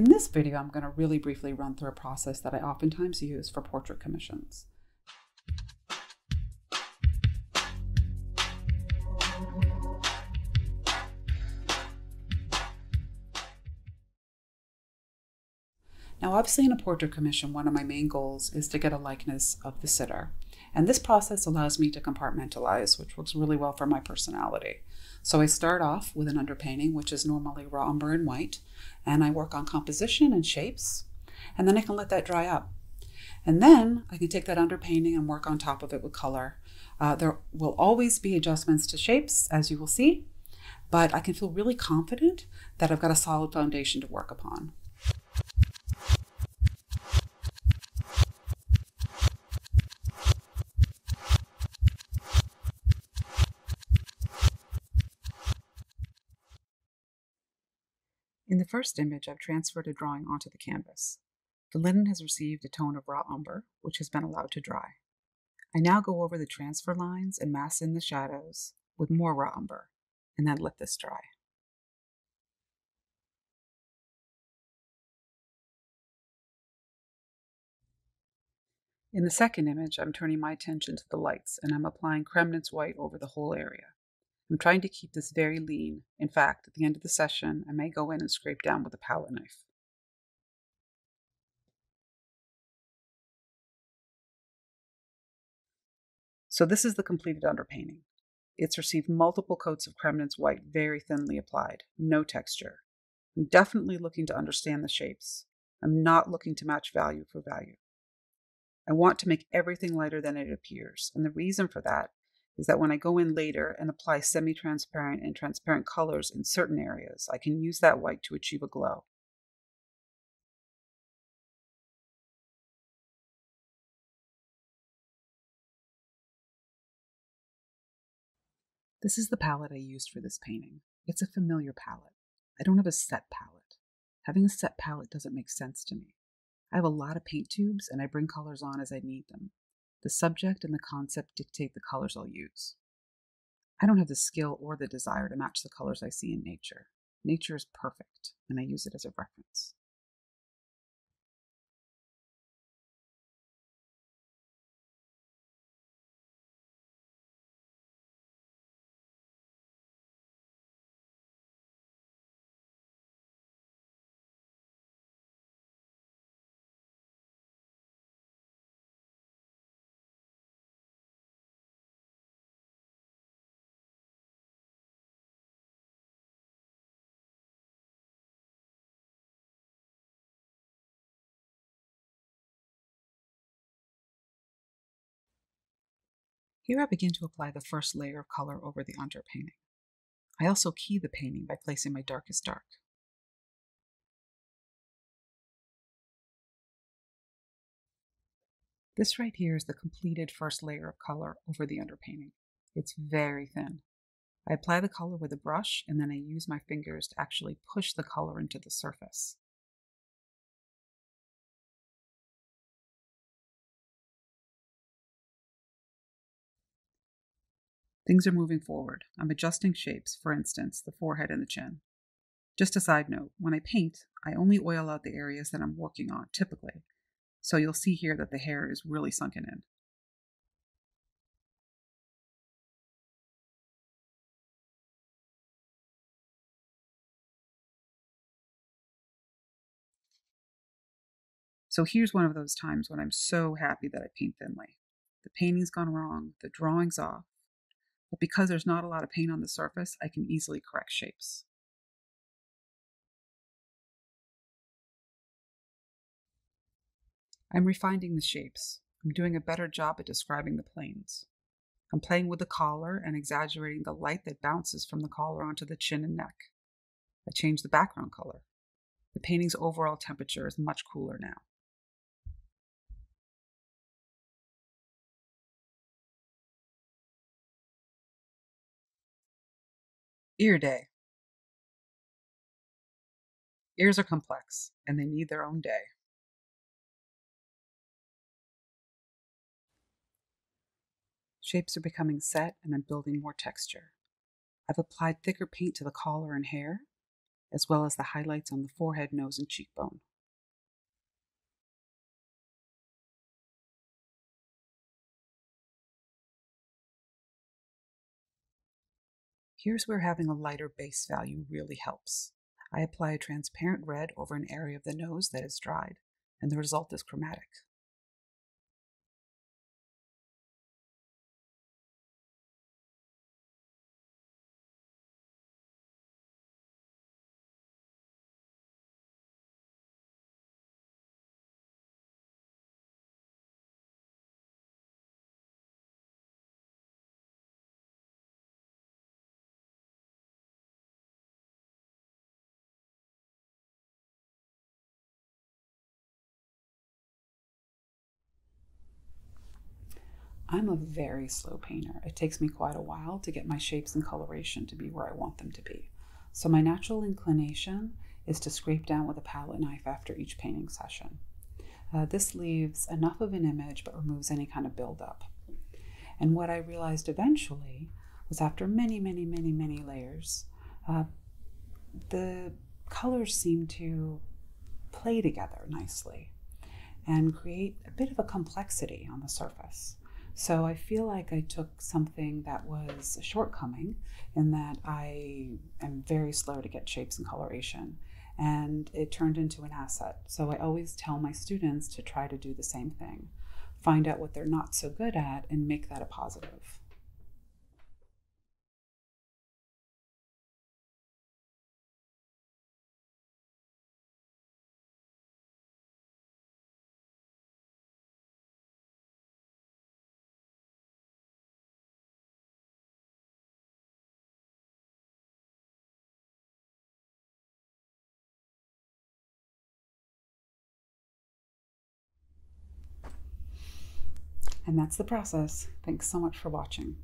In this video, I'm going to really briefly run through a process that I oftentimes use for portrait commissions. Now, obviously in a portrait commission, one of my main goals is to get a likeness of the sitter. And this process allows me to compartmentalize, which works really well for my personality. So I start off with an underpainting, which is normally raw umber and white, and I work on composition and shapes, and then I can let that dry up. And then I can take that underpainting and work on top of it with color. There will always be adjustments to shapes, as you will see, but I can feel really confident that I've got a solid foundation to work upon. In the first image, I've transferred a drawing onto the canvas. The linen has received a tone of raw umber, which has been allowed to dry. I now go over the transfer lines and mass in the shadows with more raw umber, and then let this dry. In the second image, I'm turning my attention to the lights, and I'm applying Kremnitz white over the whole area. I'm trying to keep this very lean. In fact, at the end of the session, I may go in and scrape down with a palette knife. So this is the completed underpainting. It's received multiple coats of Kremnitz white, very thinly applied, no texture. I'm definitely looking to understand the shapes. I'm not looking to match value for value. I want to make everything lighter than it appears, and the reason for that is that when I go in later and apply semi-transparent and transparent colors in certain areas, I can use that white to achieve a glow. This is the palette I used for this painting. It's a familiar palette. I don't have a set palette. Having a set palette doesn't make sense to me. I have a lot of paint tubes and I bring colors on as I need them. The subject and the concept dictate the colors I'll use. I don't have the skill or the desire to match the colors I see in nature. Nature is perfect, and I use it as a reference. Here I begin to apply the first layer of color over the underpainting. I also key the painting by placing my darkest dark. This right here is the completed first layer of color over the underpainting. It's very thin. I apply the color with a brush and then I use my fingers to actually push the color into the surface. Things are moving forward. I'm adjusting shapes, for instance, the forehead and the chin. Just a side note, when I paint, I only oil out the areas that I'm working on, typically. So you'll see here that the hair is really sunken in. So here's one of those times when I'm so happy that I paint thinly. The painting's gone wrong, the drawing's off, but because there's not a lot of paint on the surface, I can easily correct shapes. I'm refining the shapes. I'm doing a better job at describing the planes. I'm playing with the collar and exaggerating the light that bounces from the collar onto the chin and neck. I changed the background color. The painting's overall temperature is much cooler now. Ear day. Ears are complex, and they need their own day. Shapes are becoming set, and I'm building more texture. I've applied thicker paint to the collar and hair, as well as the highlights on the forehead, nose, and cheekbone. Here's where having a lighter base value really helps. I apply a transparent red over an area of the nose that is dried, and the result is chromatic. I'm a very slow painter. It takes me quite a while to get my shapes and coloration to be where I want them to be. So my natural inclination is to scrape down with a palette knife after each painting session. This leaves enough of an image but removes any kind of buildup. And what I realized eventually was after many layers, the colors seem to play together nicely and create a bit of a complexity on the surface. So I feel like I took something that was a shortcoming in that I am very slow to get shapes and coloration, and it turned into an asset. So I always tell my students to try to do the same thing. Find out what they're not so good at and make that a positive. And that's the process. Thanks so much for watching.